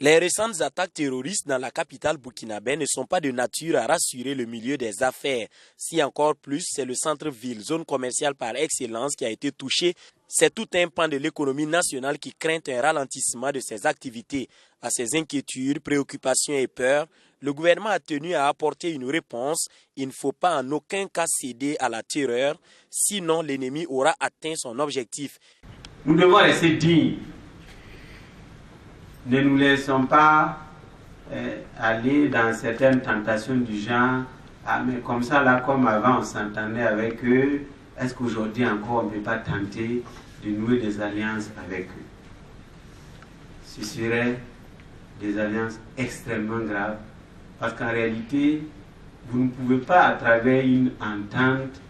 Les récentes attaques terroristes dans la capitale burkinabé ne sont pas de nature à rassurer le milieu des affaires. Si encore plus, c'est le centre-ville, zone commerciale par excellence, qui a été touché. C'est tout un pan de l'économie nationale qui craint un ralentissement de ses activités. À ces inquiétudes, préoccupations et peurs, le gouvernement a tenu à apporter une réponse. Il ne faut pas en aucun cas céder à la terreur, sinon l'ennemi aura atteint son objectif. Nous devons rester dignes. Ne nous laissons pas aller dans certaines tentations du genre « Ah, mais comme ça, là, comme avant, on s'entendait avec eux, est-ce qu'aujourd'hui encore, on ne peut pas tenter de nouer des alliances avec eux ?» Ce serait des alliances extrêmement graves, parce qu'en réalité, vous ne pouvez pas, à travers une entente,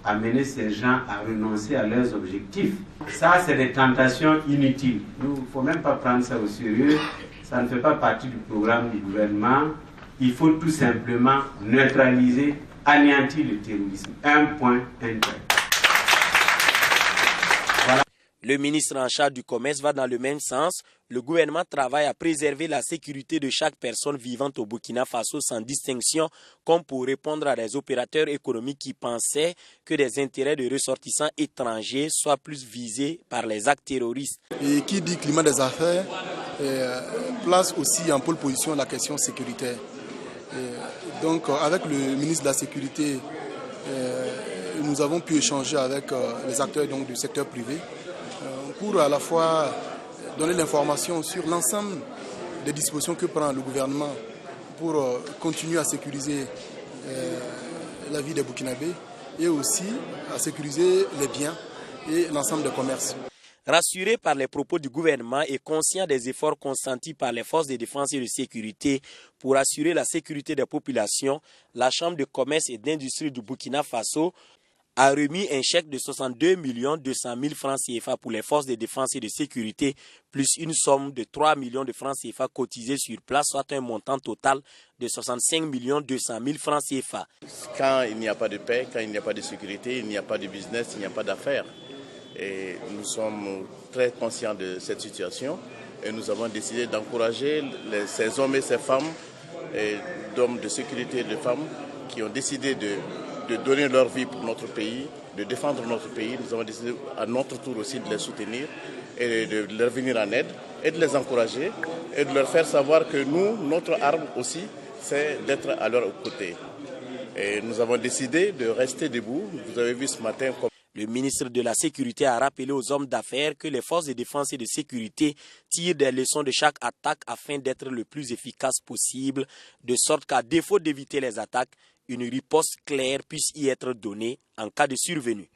amener ces gens à renoncer à leurs objectifs. Ça, c'est des tentations inutiles. Il ne faut même pas prendre ça au sérieux. Ça ne fait pas partie du programme du gouvernement. Il faut tout simplement neutraliser, anéantir le terrorisme. Un point, un trait. Voilà. Le ministre en charge du commerce va dans le même sens. Le gouvernement travaille à préserver la sécurité de chaque personne vivant au Burkina Faso sans distinction, comme pour répondre à des opérateurs économiques qui pensaient que des intérêts de ressortissants étrangers soient plus visés par les actes terroristes. Et qui dit climat des affaires place aussi en pole position la question sécuritaire. Donc avec le ministre de la Sécurité, nous avons pu échanger avec les acteurs du secteur privé pour à la fois donner l'information sur l'ensemble des dispositions que prend le gouvernement pour continuer à sécuriser la vie des Burkinabés et aussi à sécuriser les biens et l'ensemble des commerces. Rassuré par les propos du gouvernement et conscient des efforts consentis par les forces de défense et de sécurité pour assurer la sécurité des populations, la Chambre de commerce et d'industrie du Burkina Faso a remis un chèque de 62 200 000 francs CFA pour les forces de défense et de sécurité, plus une somme de 3 millions de francs CFA cotisés sur place, soit un montant total de 65 200 000 francs CFA. Quand il n'y a pas de paix, quand il n'y a pas de sécurité, il n'y a pas de business, il n'y a pas d'affaires. Et nous sommes très conscients de cette situation et nous avons décidé d'encourager ces hommes et ces femmes, d'hommes de sécurité et de femmes qui ont décidé de donner leur vie pour notre pays, de défendre notre pays. Nous avons décidé à notre tour aussi de les soutenir et de leur venir en aide et de les encourager et de leur faire savoir que nous, notre arme aussi, c'est d'être à leur côté. Et nous avons décidé de rester debout. Vous avez vu ce matin comme... Le ministre de la Sécurité a rappelé aux hommes d'affaires que les forces de défense et de sécurité tirent des leçons de chaque attaque afin d'être le plus efficace possible, de sorte qu'à défaut d'éviter les attaques, une riposte claire puisse y être donnée en cas de survenue.